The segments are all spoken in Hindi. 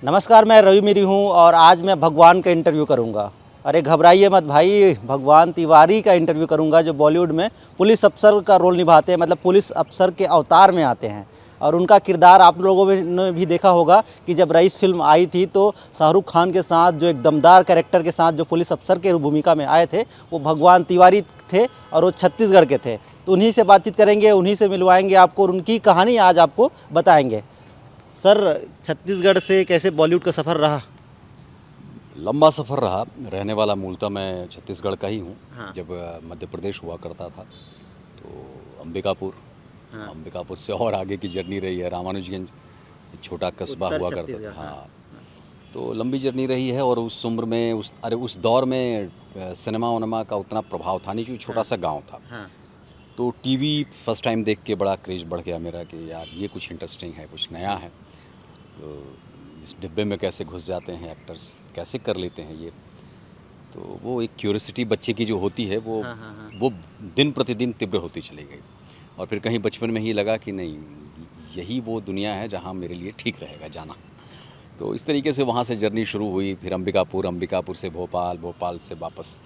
नमस्कार, मैं रवि मेरी हूँ और आज मैं भगवान का इंटरव्यू करूँगा। अरे घबराइए मत भाई, भगवान तिवारी का इंटरव्यू करूँगा जो बॉलीवुड में पुलिस अफसर का रोल निभाते हैं, मतलब पुलिस अफसर के अवतार में आते हैं। और उनका किरदार आप लोगों ने भी देखा होगा कि जब रईस फिल्म आई थी तो शाहरुख खान के साथ जो एक दमदार कैरेक्टर के साथ जो पुलिस अफसर के भूमिका में आए थे वो भगवान तिवारी थे और वो छत्तीसगढ़ के थे। तो उन्हीं से बातचीत करेंगे, उन्हीं से मिलवाएंगे आपको और उनकी कहानी आज आपको बताएंगे। सर, छत्तीसगढ़ से कैसे बॉलीवुड का सफ़र रहा? लंबा सफ़र रहा। रहने वाला मूलतः मैं छत्तीसगढ़ का ही हूँ। हाँ। जब मध्य प्रदेश हुआ करता था तो अंबिकापुर, हाँ। अंबिकापुर से और आगे की जर्नी रही है रामानुजगंज, एक छोटा कस्बा उत्तर हुआ करता छत्तीसगढ़, था। हाँ। हाँ, तो लंबी जर्नी रही है और उस उम्र में उस दौर में सिनेमा उनमा का उतना प्रभाव था नहीं, क्योंकि छोटा सा गांव था। हाँ। तो टीवी फर्स्ट टाइम देख के बड़ा क्रेज़ बढ़ गया मेरा कि यार ये कुछ इंटरेस्टिंग है, कुछ नया है। तो इस डिब्बे में कैसे घुस जाते हैं एक्टर्स, कैसे कर लेते हैं ये। तो वो एक क्यूरियोसिटी बच्चे की जो होती है हाँ, हाँ, हाँ। वो दिन प्रतिदिन तीव्र होती चली गई। और फिर कहीं बचपन में ही लगा कि नहीं, यही वो दुनिया है जहाँ मेरे लिए ठीक रहेगा जाना। तो इस तरीके से वहाँ से जर्नी शुरू हुई। फिर अंबिकापुर, अंबिकापुर से भोपाल, भोपाल से वापस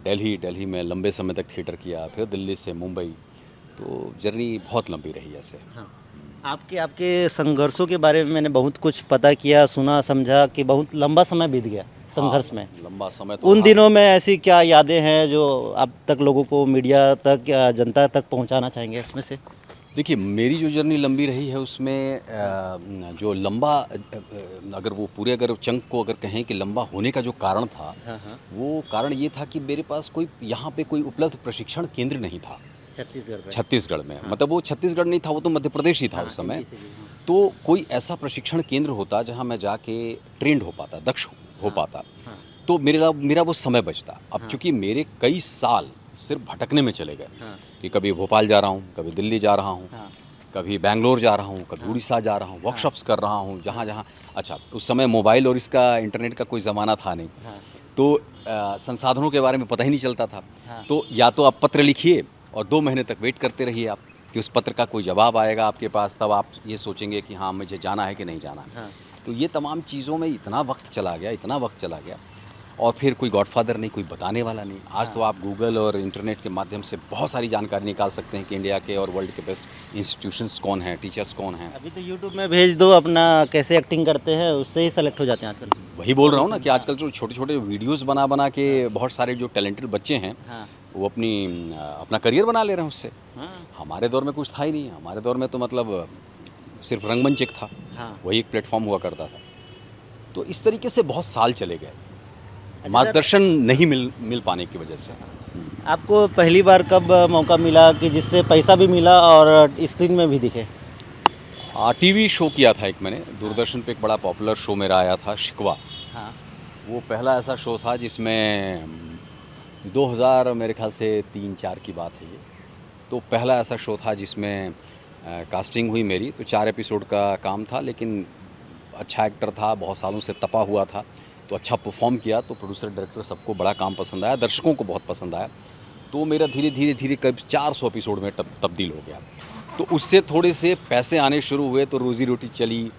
दिल्ली, दिल्ली में लंबे समय तक थिएटर किया, फिर दिल्ली से मुंबई। तो जर्नी बहुत लंबी रही ऐसे। हाँ। आपके आपके संघर्षों के बारे में मैंने बहुत कुछ पता किया, सुना, समझा कि बहुत लंबा समय बीत गया संघर्ष में। लंबा समय तो उन रहा। दिनों में ऐसी क्या यादें हैं जो अब तक लोगों को, मीडिया तक या जनता तक पहुंचाना चाहेंगे उसमें से? देखिए, मेरी जो जर्नी लंबी रही है उसमें जो लंबा अगर वो पूरे अगर चंक को अगर कहें कि लंबा होने का जो कारण था, हाँ, हाँ। वो कारण ये था कि मेरे पास कोई यहाँ पे कोई उपलब्ध प्रशिक्षण केंद्र नहीं था छत्तीसगढ़ में। छत्तीसगढ़ में। हाँ। मतलब वो छत्तीसगढ़ नहीं था, वो तो मध्य प्रदेश ही था हाँ, उस समय। हिंदी से भी, हाँ। तो कोई ऐसा प्रशिक्षण केंद्र होता जहाँ मैं जाके ट्रेंड हो पाता, दक्ष हो हाँ, पाता, हाँ, तो मेरा वो समय बचता। अब हाँ। चूंकि मेरे कई साल सिर्फ भटकने में चले गए हाँ, कि कभी भोपाल जा रहा हूँ, कभी दिल्ली जा रहा हूँ, हाँ, कभी बैंगलोर जा रहा हूँ, कभी हाँ। उड़ीसा जा रहा हूँ, वर्कशॉप्स कर रहा हूँ, जहाँ जहाँ। अच्छा, उस समय मोबाइल और इसका इंटरनेट का कोई ज़माना था नहीं, हाँ, तो संसाधनों के बारे में पता ही नहीं चलता था। हाँ। तो या तो आप पत्र लिखिए और 2 महीने तक वेट करते रहिए आप कि उस पत्र का कोई जवाब आएगा आपके पास, तब आप ये सोचेंगे कि हाँ, मुझे जाना है कि नहीं जाना है। हाँ। तो ये तमाम चीज़ों में इतना वक्त चला गया, इतना वक्त चला गया। और फिर कोई गॉडफादर नहीं, कोई बताने वाला नहीं। आज तो आप गूगल और इंटरनेट के माध्यम से बहुत सारी जानकारी निकाल सकते हैं कि इंडिया के और वर्ल्ड के बेस्ट इंस्टीट्यूशंस कौन हैं, टीचर्स कौन हैं। अभी तो यूट्यूब में भेज दो अपना, कैसे एक्टिंग करते हैं उससे ही सेलेक्ट हो जाते हैं आजकल। वही बोल रहा हूँ ना कि आजकल जो छोटे छोटे वीडियोस बना बना के बहुत सारे जो टैलेंटेड बच्चे हैं हाँ, वो अपना करियर बना ले रहे हैं उससे। हाँ, हमारे दौर में कुछ था ही नहीं। हमारे दौर में तो मतलब सिर्फ रंगमंच एक था, हाँ। वही एक प्लेटफॉर्म हुआ करता था। तो इस तरीके से बहुत साल चले गए, सर, मार्गदर्शन नहीं मिल पाने की वजह से। आपको पहली बार कब मौका मिला कि जिससे पैसा भी मिला और स्क्रीन में भी दिखे? टीवी शो किया था एक मैंने, दूरदर्शन पे एक बड़ा पॉपुलर शो मेरा आया था, शिकवा। हाँ, वो पहला ऐसा शो था जिसमें 2000 मेरे ख्याल से 3-4 की बात है ये। तो पहला ऐसा शो था जिसमें कास्टिंग हुई मेरी। तो 4 एपिसोड का काम था, लेकिन अच्छा एक्टर था, बहुत सालों से तपा हुआ था, तो अच्छा परफॉर्म किया। तो प्रोड्यूसर डायरेक्टर सबको बड़ा काम पसंद आया, दर्शकों को बहुत पसंद आया। तो मेरा धीरे धीरे धीरे करीब 400 एपिसोड में तब्दील हो गया। तो उससे थोड़े से पैसे आने शुरू हुए, तो रोज़ी रोटी चली,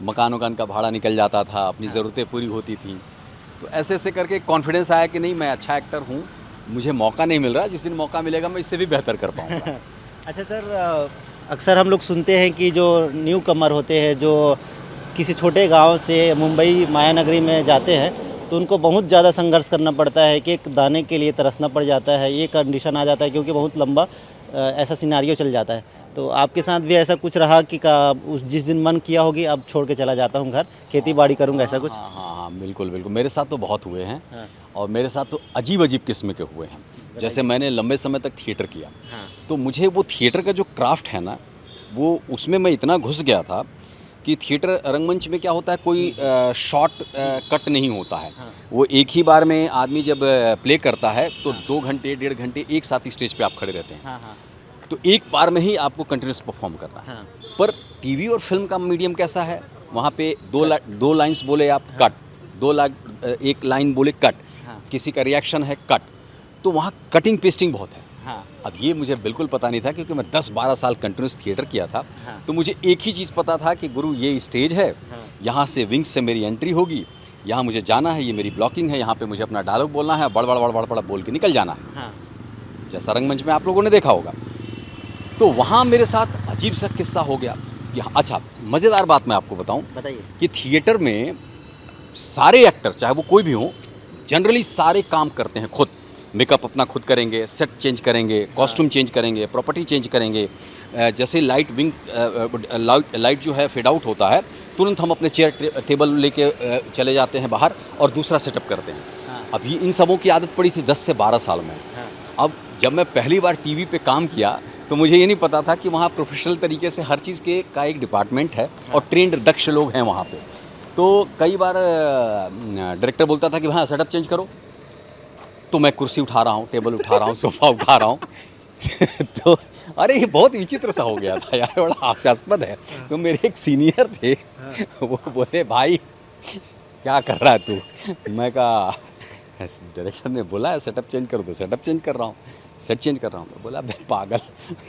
मकान वकान का भाड़ा निकल जाता था, अपनी ज़रूरतें पूरी होती थी। तो ऐसे ऐसे करके कॉन्फिडेंस आया कि नहीं, मैं अच्छा एक्टर हूँ, मुझे मौका नहीं मिल रहा, जिस दिन मौका मिलेगा मैं इससे भी बेहतर कर पाऊँगा। अच्छा सर, अक्सर हम लोग सुनते हैं कि जो न्यू कमर होते हैं, जो किसी छोटे गांव से मुंबई मायानगरी में जाते हैं, तो उनको बहुत ज़्यादा संघर्ष करना पड़ता है कि एक दाने के लिए तरसना पड़ जाता है, ये कंडीशन आ जाता है क्योंकि बहुत लंबा ऐसा सिनारियो चल जाता है। तो आपके साथ भी ऐसा कुछ रहा कि उस जिस दिन मन किया होगी अब छोड़ के चला जाता हूँ घर, खेती बाड़ी करूँगा, ऐसा कुछ? हाँ हाँ हाँ, बिल्कुल बिल्कुल, मेरे साथ तो बहुत हुए हैं। हाँ। और मेरे साथ तो अजीब अजीब किस्म के हुए हैं। जैसे मैंने लंबे समय तक थिएटर किया, हाँ, तो मुझे वो थिएटर का जो क्राफ्ट है ना, वो उसमें मैं इतना घुस गया था कि थिएटर रंगमंच में क्या होता है, कोई शॉर्ट कट नहीं होता है। हाँ। वो एक ही बार में आदमी जब प्ले करता है तो 2 घंटे 1.5 घंटे एक साथ स्टेज पे आप खड़े रहते हैं। हाँ, हाँ, तो एक बार में ही आपको कंटिन्यूस परफॉर्म करना है। हाँ, पर टीवी और फिल्म का मीडियम कैसा है, वहाँ पे दो लाइन्स बोले आप, कट, एक लाइन बोले, कट, हाँ, किसी का रिएक्शन है, कट। तो वहाँ कटिंग पेस्टिंग बहुत है। हाँ, अब ये मुझे बिल्कुल पता नहीं था, क्योंकि मैं 10-12 साल कंटिन्यूस थिएटर किया था। हाँ। तो मुझे एक ही चीज़ पता था कि गुरु ये स्टेज है, हाँ। यहाँ से विंग्स से मेरी एंट्री होगी, यहाँ मुझे जाना है, ये मेरी ब्लॉकिंग है, यहाँ पे मुझे अपना डायलॉग बोलना है, बड़ बड़ बड़ बड़ बड़ बोल के निकल जाना है, हाँ जैसा रंगमंच में आप लोगों ने देखा होगा। तो वहाँ मेरे साथ अजीब सा किस्सा हो गया। अच्छा, मज़ेदार बात मैं आपको बताऊँ बताइए। कि थिएटर में सारे एक्टर, चाहे वो कोई भी हो, जनरली सारे काम करते हैं खुद। मेकअप अपना खुद करेंगे, सेट चेंज करेंगे, कॉस्ट्यूम चेंज करेंगे, प्रॉपर्टी चेंज करेंगे। जैसे लाइट विंग लाइट जो है फेड आउट होता है, तुरंत हम अपने चेयर टेबल लेके चले जाते हैं बाहर और दूसरा सेटअप करते हैं। हाँ। अभी इन सबों की आदत पड़ी थी 10 से 12 साल में। हाँ। अब जब मैं पहली बार टीवी पे काम किया तो मुझे ये नहीं पता था कि वहाँ प्रोफेशनल तरीके से हर चीज़ का एक डिपार्टमेंट है और ट्रेंड दक्ष लोग हैं वहाँ पे। तो कई बार डायरेक्टर बोलता था कि हाँ सेटअप चेंज करो, तो मैं कुर्सी उठा रहा हूँ, टेबल उठा रहा हूँ, सोफ़ा उठा रहा हूँ तो अरे ये बहुत विचित्र सा हो गया था यार, बड़ा हास्यास्पद है। तो मेरे एक सीनियर थे, वो बोले भाई क्या कर रहा है तू? मैं कहा डायरेक्टर ने बोला है सेटअप चेंज करो तो सेटअप चेंज कर रहा हूँ, सेट चेंज कर रहा हूँ। मैं बोला बे पागल,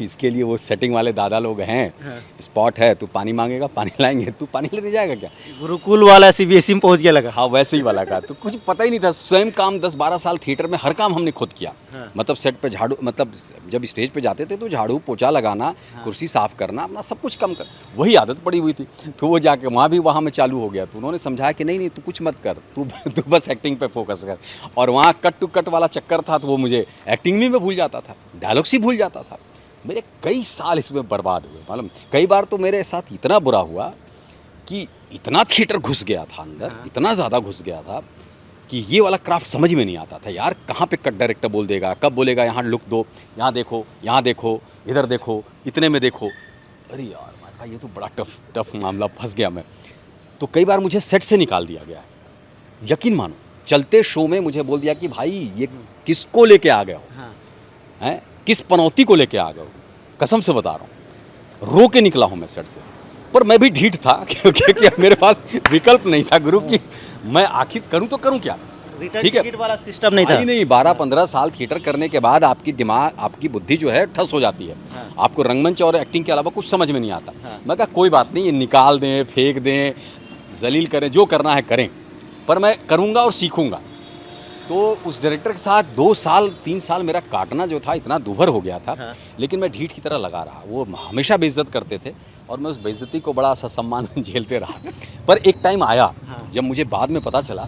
इसके लिए वो सेटिंग वाले दादा लोग हैं, स्पॉट है, तू पानी मांगेगा पानी लाएंगे, तू पानी लेने जाएगा क्या? गुरुकुल वाला सीबीएसई में पहुंच गया लगा। हाँ वैसे ही वाला का। तो कुछ पता ही नहीं था, स्वयं काम 10-12 साल थिएटर में हर काम हमने खुद किया। हाँ। मतलब सेट पे झाड़ू, मतलब जब स्टेज पे जाते थे तो झाड़ू पोछा लगाना, कुर्सी साफ करना, अपना सब कुछ कम कर, वही आदत पड़ी हुई थी। तो वो जाके वहाँ में चालू हो गया। तो उन्होंने समझाया कि नहीं तू कुछ मत कर, तू बस एक्टिंग पे फोकस कर। और वहाँ कट टू कट वाला चक्कर था, तो वो मुझे एक्टिंग में भूल जाता था, डायलॉग्स ही भूल जाता था। मेरे कई साल इसमें बर्बाद हुए। मालूम, कई बार तो मेरे साथ इतना बुरा हुआ कि इतना थिएटर घुस गया था अंदर, इतना ज़्यादा घुस गया था कि ये वाला क्राफ्ट समझ में नहीं आता था यार। कहाँ पे कट डायरेक्टर बोल देगा, कब बोलेगा यहाँ लुक दो, यहाँ देखो, इधर देखो, इतने में देखो। अरे यार मैं कहा ये तो बड़ा टफ मामला, फंस गया मैं। तो कई बार मुझे सेट से निकाल दिया गया है। यकीन मानो, चलते शो में मुझे बोल दिया कि भाई ये किसको लेके आ गए हो, हैं किस पनौती को लेके आ गए हो? कसम से बता रहा हूँ, रो के निकला हूँ मैं सेट से। पर मैं भी ढीठ था क्योंकि मेरे पास विकल्प नहीं था गुरु की, मैं आखिर करूँ तो करूँ क्या? ठीक है, टिकट वाला सिस्टम नहीं था। नहीं 12-15 साल थिएटर करने के बाद आपकी दिमाग, आपकी बुद्धि जो है ठस हो जाती है। हाँ। आपको रंगमंच और एक्टिंग के अलावा कुछ समझ में नहीं आता। हाँ। मैं कहा कोई बात नहीं, ये निकाल दें, फेंक दें, जलील करें, जो करना है करें, पर मैं करूँगा और सीखूँगा। तो उस डायरेक्टर के साथ 2 साल 3 साल मेरा काटना जो था इतना दूभर हो गया था। हाँ। लेकिन मैं ढीठ की तरह लगा रहा। वो हमेशा बेइज्जत करते थे और मैं उस बेइज्जती को बड़ा ससम्मान झेलते रहा। पर एक टाइम आया हाँ। जब मुझे बाद में पता चला,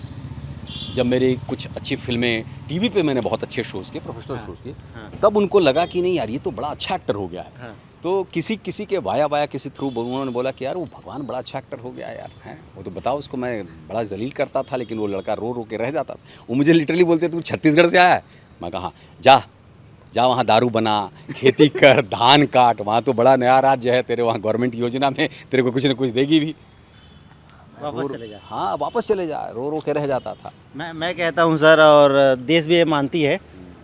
जब मेरी कुछ अच्छी फिल्में, टीवी पे मैंने बहुत अच्छे शोज़ किए, प्रोफेशनल शोज़ किए, तब उनको लगा कि नहीं यार ये तो बड़ा अच्छा एक्टर हो गया है। हाँ। तो किसी के वाया किसी थ्रू उन्होंने बोला कि यार वो भगवान बड़ा अच्छा एक्टर हो गया यार, हैं वो तो बताओ उसको, मैं बड़ा जलील करता था लेकिन वो लड़का रो रो के रह जाता था। वो मुझे लिटरली बोलते तू छत्तीसगढ़ से आया है? मैं कहा जा वहाँ दारू बना, खेती कर, धान काट, वहाँ तो बड़ा नया राज्य है तेरे, वहाँ गवर्नमेंट योजना में तेरे को कुछ ना कुछ देगी भी, वापस चले जा। हाँ वापस चले जा, रो रो के रह जाता था। मैं कहता हूँ सर, और देश भी ये मानती है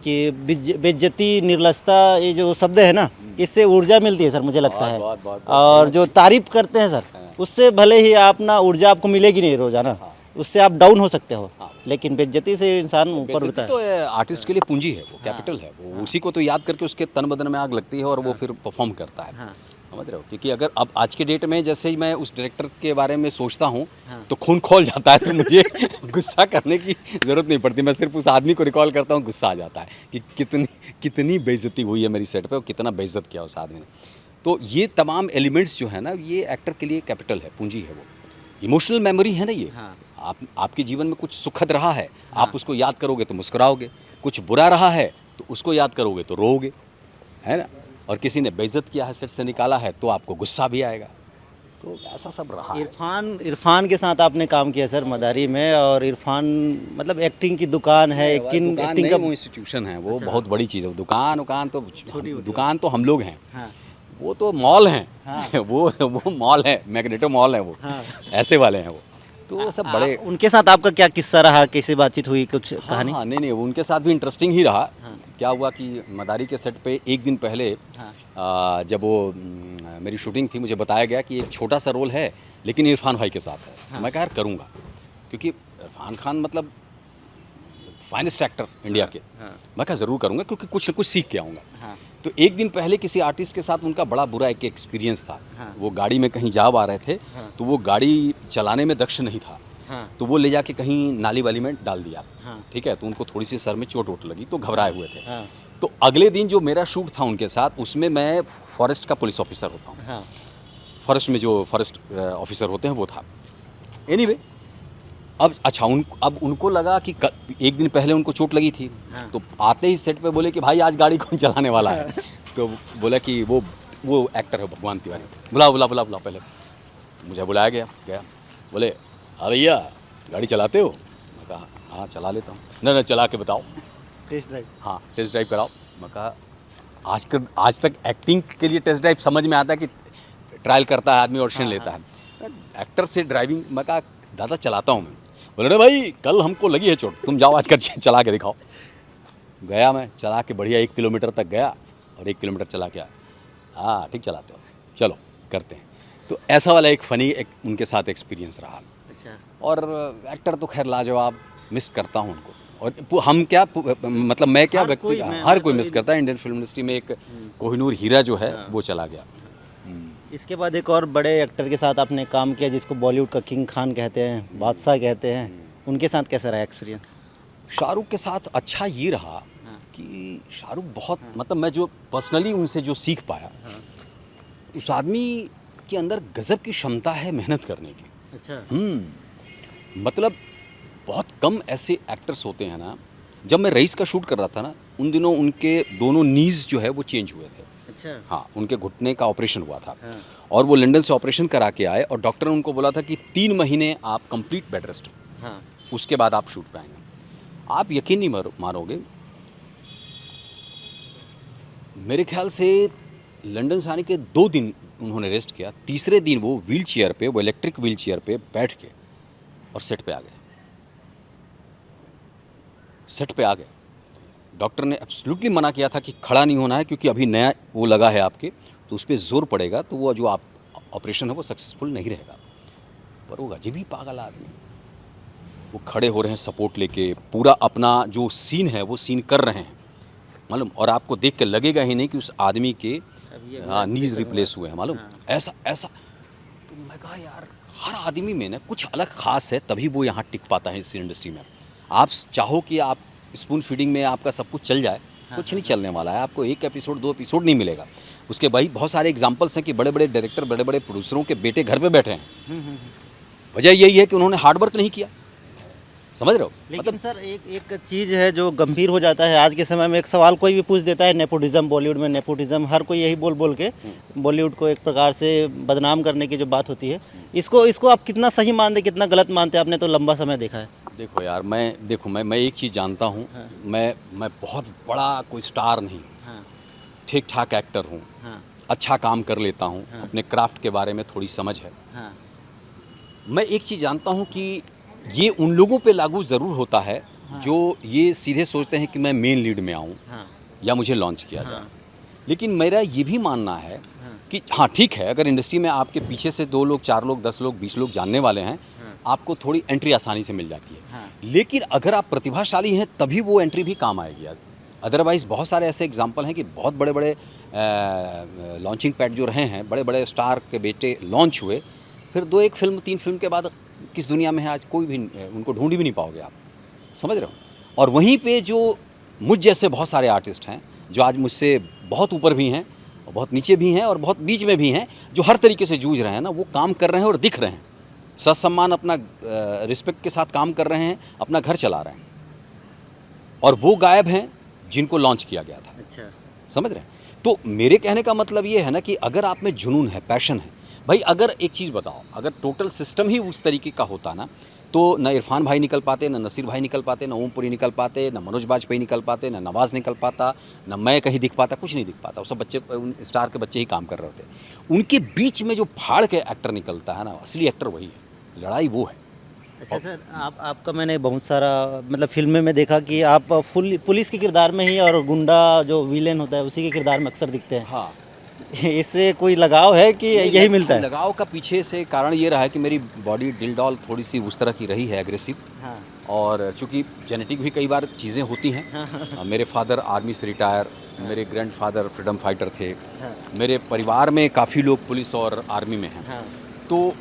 कि बेइज्जती, निर्लजता, ये जो शब्द है ना, इससे ऊर्जा मिलती है सर, मुझे लगता है। बहुत। और जो तारीफ करते हैं सर, उससे भले ही आप ना ऊर्जा आपको मिलेगी नहीं रोजाना, उससे आप डाउन हो सकते हो, लेकिन बेइज्जती से इंसान ऊपर उठता है। तो आर्टिस्ट के लिए पूंजी है, वो कैपिटल है, वो उसी को तो याद करके उसके तन बदन में आग लगती है और वो फिर परफॉर्म करता है। हाँ। समझ रहे हो? क्योंकि अगर अब आज के डेट में जैसे ही मैं उस डायरेक्टर के बारे में सोचता हूँ तो खून खौल जाता है। तो मुझे गुस्सा करने की ज़रूरत नहीं पड़ती, मैं सिर्फ उस आदमी को रिकॉल करता हूँ, गुस्सा आ जाता है कि कितनी बेइज्जती हुई है मेरी सेट पे और कितना बेइज्जत किया उस आदमी ने। तो ये तमाम एलिमेंट्स जो है ना, ये एक्टर के लिए कैपिटल है, पूंजी है, वो इमोशनल मेमोरी है ना ये। हाँ। आपके जीवन में कुछ सुखद रहा है, आप उसको याद करोगे तो मुस्कुराओगे, कुछ बुरा रहा है तो उसको याद करोगे तो रोओगे, है ना। और किसी ने बेइज्जत किया है, सेट से निकाला है, तो आपको गुस्सा भी आएगा। तो ऐसा सब रहा है। इरफान के साथ आपने काम किया सर मदारी में, और इरफान मतलब एक्टिंग की दुकान है, किन दुकान एक्टिंग नहीं, का वो इंस्टीट्यूशन है, वो बहुत बड़ी चीज़ है। दुकान तो छोटी दुकान तो हम लोग हैं। हाँ। वो तो मॉल हैं। हाँ। वो मॉल है, मैग्नेटो मॉल है वो। हाँ। ऐसे वाले हैं वो। तो वो सब बड़े। उनके साथ आपका क्या किस्सा रहा, कैसे बातचीत हुई, कुछ कहानी? हाँ नहीं उनके साथ भी इंटरेस्टिंग ही रहा। क्या हुआ कि मदारी के सेट पे एक दिन पहले जब वो मेरी शूटिंग थी, मुझे बताया गया कि एक छोटा सा रोल है लेकिन इरफान भाई के साथ है। मैं कहा यार करूँगा, क्योंकि इरफान खान मतलब फाइनेस्ट एक्टर इंडिया के। मैं कहा ज़रूर करूँगा क्योंकि कुछ न कुछ सीख के आऊँगा। तो तो एक दिन पहले किसी आर्टिस्ट के साथ उनका बड़ा बुरा एक एक्सपीरियंस था। हाँ। वो गाड़ी में कहीं जा आ रहे थे, हाँ। तो वो गाड़ी चलाने में दक्ष नहीं था, हाँ। तो वो ले जाके कहीं नाली वाली में डाल दिया। हाँ। ठीक है, तो उनको थोड़ी सी सर में चोट वोट लगी, तो घबराए हुए थे। हाँ। तो अगले दिन जो मेरा शूट था उनके साथ, उसमें मैं फॉरेस्ट का पुलिस ऑफिसर होता हूँ। हाँ। फॉरेस्ट में जो फॉरेस्ट ऑफिसर होते हैं वो था। एनीवे, अब अच्छा अब उनको लगा कि एक दिन पहले उनको चोट लगी थी। हाँ। तो आते ही सेट पे बोले कि भाई आज गाड़ी कौन चलाने वाला है। तो बोला कि वो एक्टर है भगवान तिवारी, बुला पहले। मुझे बुलाया गया। बोले हाँ भैया गाड़ी चलाते हो? मैं कहा हाँ चला लेता हूँ। ना चला के बताओ। Test drive. हाँ टेस्ट ड्राइव कराओ। मैं कहा आज तक एक्टिंग के लिए टेस्ट ड्राइव समझ में आता है कि ट्रायल करता है आदमी, ऑडिशन लेता है। एक्टर से ड्राइविंग, मैं कहा दादा चलाता हूँ मैं। बोले अरे भाई कल हमको लगी है चोट, तुम जाओ आज कर चला के दिखाओ। गया मैं, चला के बढ़िया 1 किलोमीटर तक गया और 1 किलोमीटर चला के आया। हाँ ठीक चलाते हो, चलो करते हैं। तो ऐसा वाला एक फ़नी उनके साथ एक्सपीरियंस रहा। अच्छा। और एक्टर तो खैर लाजवाब, मिस करता हूँ उनको। और हम क्या मतलब मैं क्या व्यक्ति, हर कोई मिस करता है। इंडियन फिल्म इंडस्ट्री में एक कोहिनूर हीरा जो है वो चला गया। इसके बाद एक और बड़े एक्टर के साथ आपने काम किया जिसको बॉलीवुड का किंग खान कहते हैं, बादशाह कहते हैं, उनके साथ कैसा रहा एक्सपीरियंस? शाहरुख के साथ अच्छा ये रहा कि शाहरुख बहुत मतलब मैं जो पर्सनली उनसे जो सीख पाया, उस आदमी के अंदर गज़ब की क्षमता है मेहनत करने की। अच्छा। मतलब बहुत कम ऐसे एक्टर्स होते हैं ना। जब मैं रईस का शूट कर रहा था ना, उन दिनों उनके दोनों नीज़ जो है वो चेंज हुए थे। अच्छा। हाँ, उनके घुटने का ऑपरेशन हुआ था। हाँ। और वो लंदन से ऑपरेशन करा के आए और डॉक्टर ने उनको बोला था कि 3 महीने आप कंप्लीट बेड रेस्ट, हाँ। उसके बाद आप शूट पे आएंगे। आप यकीन नहीं मारोगे, मेरे ख्याल से लंदन से आने के 2 दिन उन्होंने रेस्ट किया। तीसरे दिन वो व्हील चेयर पे, वो इलेक्ट्रिक व्हील चेयर पे बैठ के और सेट पे आ गए। सेट पे आ गए। डॉक्टर ने एब्सोल्युटली मना किया था कि खड़ा नहीं होना है, क्योंकि अभी नया वो लगा है आपके, तो उस पर ज़ोर पड़ेगा तो वो जो आप ऑपरेशन है वो सक्सेसफुल नहीं रहेगा। पर वो अजीब ही पागल आदमी, वो खड़े हो रहे हैं सपोर्ट लेके, पूरा अपना जो सीन है वो सीन कर रहे हैं मालूम। और आपको देख के लगेगा ही नहीं कि उस आदमी के नीज रिप्लेस हुए हैं मालूम। ऐसा तो मैं कहा यार हर आदमी में ना कुछ अलग ख़ास है, तभी वो यहाँ टिक पाता है इस इंडस्ट्री में। आप चाहो कि आप स्पून फीडिंग में आपका सब कुछ चल जाए, कुछ नहीं चलने वाला है। आपको 1 एपिसोड 2 एपिसोड नहीं मिलेगा। उसके भाई बहुत सारे एग्जांपल्स हैं कि बड़े बड़े डायरेक्टर, बड़े बड़े प्रोड्यूसरों के बेटे घर पे बैठे हैं। वजह यही है कि उन्होंने हार्ड वर्क नहीं किया, समझ रहे हो। लेकिन सर एक चीज़ है जो गंभीर हो जाता है आज के समय में। एक सवाल कोई भी पूछ देता है, नेपोटिज्म, बॉलीवुड में नेपोटिज्म, हर कोई यही बोल के बॉलीवुड को एक प्रकार से बदनाम करने की जो बात होती है, इसको आप कितना सही मानते, कितना गलत मानते? आपने तो लंबा समय देखा है। देखो यार, मैं एक चीज़ जानता हूँ। हाँ। मैं बहुत बड़ा कोई स्टार नहीं, हाँ। ठीक ठाक एक्टर हूँ। हाँ। अच्छा काम कर लेता हूँ। हाँ। अपने क्राफ्ट के बारे में थोड़ी समझ है। हाँ। मैं एक चीज़ जानता हूँ कि ये उन लोगों पे लागू ज़रूर होता है जो ये सीधे सोचते हैं कि मैं मेन लीड में आऊँ हाँ। या मुझे लॉन्च किया जाए। हाँ। लेकिन मेरा ये भी मानना है कि हाँ ठीक है, अगर इंडस्ट्री में आपके पीछे से 2 लोग, 4 लोग, 10 लोग, 20 लोग जानने वाले हैं, आपको थोड़ी एंट्री आसानी से मिल जाती है। हाँ। लेकिन अगर आप प्रतिभाशाली हैं तभी वो एंट्री भी काम आएगी। अदरवाइज़ बहुत सारे ऐसे एग्जांपल हैं कि बहुत बड़े बड़े लॉन्चिंग पैड जो रहे हैं, बड़े बड़े स्टार के बेटे लॉन्च हुए, फिर 2-1 फिल्म 3 फिल्म के बाद किस दुनिया में है आज, कोई भी उनको ढूंढ भी नहीं पाओगे आप, समझ रहे हो। और वहीं पे जो मुझ जैसे बहुत सारे आर्टिस्ट हैं जो आज मुझसे बहुत ऊपर भी हैं और बहुत नीचे भी हैं और बहुत बीच में भी हैं, जो हर तरीके से जूझ रहे हैं ना, वो काम कर रहे हैं और दिख रहे हैं, सत्सम्मान अपना रिस्पेक्ट के साथ काम कर रहे हैं, अपना घर चला रहे हैं। और वो गायब हैं जिनको लॉन्च किया गया था। अच्छा। समझ रहे हैं। तो मेरे कहने का मतलब ये है ना कि अगर आप में जुनून है, पैशन है भाई। अगर एक चीज़ बताओ, अगर टोटल सिस्टम ही उस तरीके का होता ना, तो न इरफान भाई निकल पाते, न नसीर भाई निकल पाते, न ओमपुरी निकल पाते, न मनोज बाजपेयी निकल पाते, न नवाज़ निकल पाता, न मैं कहीं दिख पाता, कुछ नहीं दिख पाता। वो सब बच्चे, उन स्टार के बच्चे ही काम कर रहे होते। उनके बीच में जो फाड़ के एक्टर निकलता है ना, असली एक्टर वही है, लड़ाई वो है। अच्छा सर, आपका मैंने बहुत सारा मतलब फिल्में में देखा कि आप पुलिस के किरदार में ही और गुंडा जो विलेन होता है उसी के किरदार में अक्सर दिखते हैं। हाँ। इससे कोई लगाव है कि यही मिलता है? लगाव का पीछे से कारण ये रहा है कि मेरी बॉडी डिल डॉल थोड़ी सी उस तरह की रही है, एग्रेसिव। हाँ और चूँकि जेनेटिक भी कई बार चीज़ें होती हैं। मेरे फादर आर्मी से रिटायर, मेरे ग्रैंडफादर फ्रीडम फाइटर थे। हाँ मेरे परिवार में काफ़ी लोग पुलिस और आर्मी में हैं। हाँ तो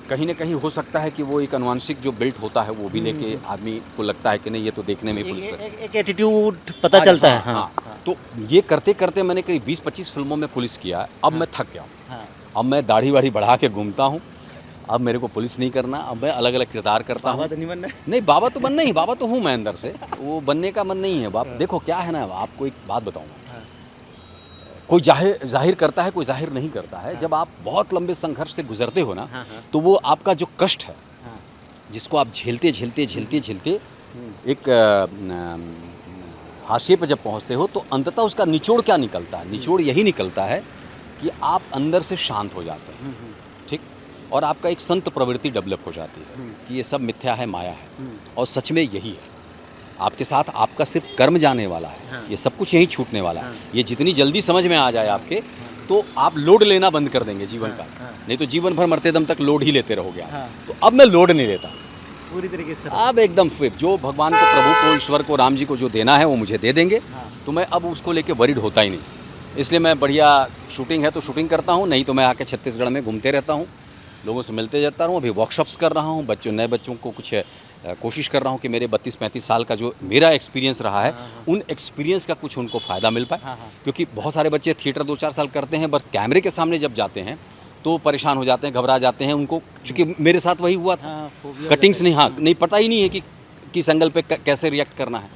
कहीं न कहीं हो सकता है कि वो एक अनुवांशिक जो बिल्ट होता है वो भी लेके आदमी को लगता है कि नहीं, ये तो देखने में पुलिस लग एक एटीट्यूड पता चलता है। हाँ, हाँ तो ये करते-करते मैंने करीब 20-25 फ़िल्मों में पुलिस किया है। अब मैं थक गया हूँ। हाँ। अब मैं दाढ़ी-वाढ़ी बढ़ा के घूमता हूँ। अब मेरे को पुलिस नहीं करना, अब मैं अलग-अलग किरदार करता बाबा हूँ। तो नहीं बनना है? नहीं, बाबा तो बनना ही, बाबा तो हूँ मैं अंदर से। वो बनने का मन नहीं है देखो क्या है ना, आपको एक बात बताऊँ मैं। हाँ। कोई ज़ाहिर करता है, कोई ज़ाहिर नहीं करता है। जब आप बहुत लंबे संघर्ष से गुज़रते हो ना, हाँ, हाँ। तो वो आपका जो कष्ट है, हाँ। जिसको आप झेलते एक हाशिए पे जब पहुंचते हो तो अंततः उसका निचोड़ क्या निकलता है? निचोड़ यही निकलता है कि आप अंदर से शांत हो जाते हैं, ठीक? और आपका एक संत प्रवृत्ति डेवलप हो जाती है कि ये सब मिथ्या है, माया है, और सच में यही है। आपके साथ आपका सिर्फ कर्म जाने वाला है। हाँ। ये सब कुछ यहीं छूटने वाला है। ये जितनी जल्दी समझ में आ जाए आपके, तो आप लोड लेना बंद कर देंगे जीवन का। नहीं तो जीवन भर मरते दम तक लोड ही लेते रहोगे आप। हाँ। तो अब मैं लोड नहीं लेता। पूरी तरीके से अब एकदम फिट, जो भगवान को, प्रभु को, ईश्वर को, राम जी को जो देना है वो मुझे दे देंगे। तो मैं अब उसको लेके वरीड होता ही नहीं। इसलिए मैं बढ़िया शूटिंग है तो शूटिंग करता हूँ, नहीं तो मैं आके छत्तीसगढ़ में घूमते रहता हूँ, लोगों से मिलते जाता हूँ। अभी वर्कशॉप्स कर रहा हूँ, नए बच्चों को कुछ कोशिश कर रहा हूँ कि मेरे 32-35 साल का जो मेरा एक्सपीरियंस रहा है, उन एक्सपीरियंस का कुछ उनको फ़ायदा मिल पाए। क्योंकि बहुत सारे बच्चे थिएटर 2-4 साल करते हैं, बट कैमरे के सामने जब जाते हैं तो परेशान हो जाते हैं, घबरा जाते हैं। उनको, चूँकि मेरे साथ वही हुआ था, कटिंग्स नहीं, हाँ, नहीं पता ही नहीं है कि किस एंगल पे कैसे रिएक्ट करना है।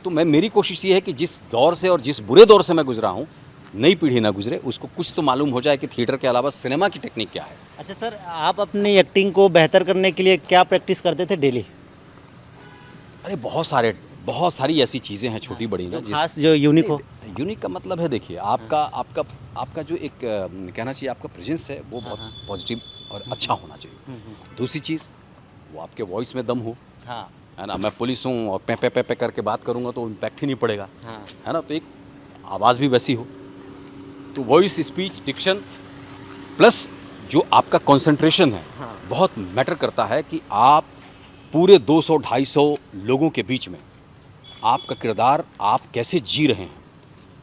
तो मेरी कोशिश ये है कि जिस दौर से और जिस बुरे दौर से मैं गुजरा हूँ, नई पीढ़ी ना गुजरे, उसको कुछ तो मालूम हो जाए कि थिएटर के अलावा सिनेमा की टेक्निक क्या है। अच्छा सर, आप अपनी एक्टिंग को बेहतर करने के लिए क्या प्रैक्टिस करते थे डेली? अरे बहुत सारी ऐसी चीज़ें हैं छोटी बड़ी ना, खास जो यूनिक हो। यूनिक का मतलब है, देखिए आपका जो एक कहना चाहिए, आपका प्रेजेंस है वो बहुत पॉजिटिव और अच्छा होना चाहिए। दूसरी चीज़, वो आपके वॉइस में दम हो, हाँ है ना। मैं पुलिस हूँ और पे पे पे पे करके बात करूँगा तो इम्पैक्ट ही नहीं पड़ेगा, हाँ है ना। तो एक आवाज़ भी वैसी हो, तो वॉइस, स्पीच, डिक्शन प्लस जो आपका कंसंट्रेशन है, बहुत मैटर करता है कि आप पूरे 200-250 लोगों के बीच में आपका किरदार आप कैसे जी रहे हैं।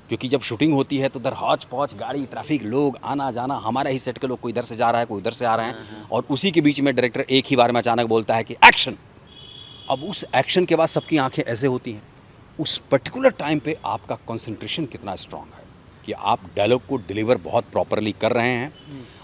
क्योंकि जब शूटिंग होती है तो उधर हौच पौच, गाड़ी, ट्रैफिक, लोग आना जाना, हमारे ही सेट के लोग, कोई इधर से जा रहा है, कोई उधर से आ रहे हैं, और उसी के बीच में डायरेक्टर एक ही बार में अचानक बोलता है कि एक्शन। अब उस एक्शन के बाद सबकी आंखें ऐसे होती हैं। उस पर्टिकुलर टाइम पे आपका कंसंट्रेशन कितना स्ट्रांग है कि आप डायलॉग को डिलीवर बहुत प्रॉपरली कर रहे हैं।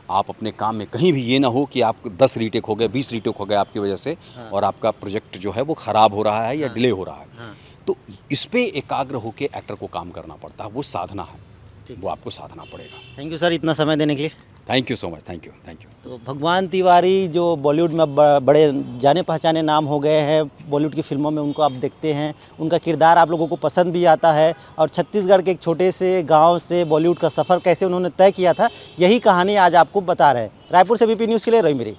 आप अपने काम में कहीं भी ये ना हो कि आप 10 रीटेक हो गए, 20 रीटेक हो गए आपकी वजह से, और आपका प्रोजेक्ट जो है वो ख़राब हो रहा है या डिले हो रहा है। तो इस पे एकाग्र होकर एक्टर को काम करना पड़ता है। वो साधना है, वो आपको साधना पड़ेगा। थैंक यू सर इतना समय देने के लिए। Thank you so much, thank you. तो भगवान तिवारी जो बॉलीवुड में बड़े जाने पहचाने नाम हो गए हैं, बॉलीवुड की फिल्मों में उनको आप देखते हैं, उनका किरदार आप लोगों को पसंद भी आता है, और छत्तीसगढ़ के एक छोटे से गांव से बॉलीवुड का सफ़र कैसे उन्होंने तय किया था, यही कहानी आज आपको बता रहे हैं। रायपुर से बीपी न्यूज़ के लिए रवि मेरी।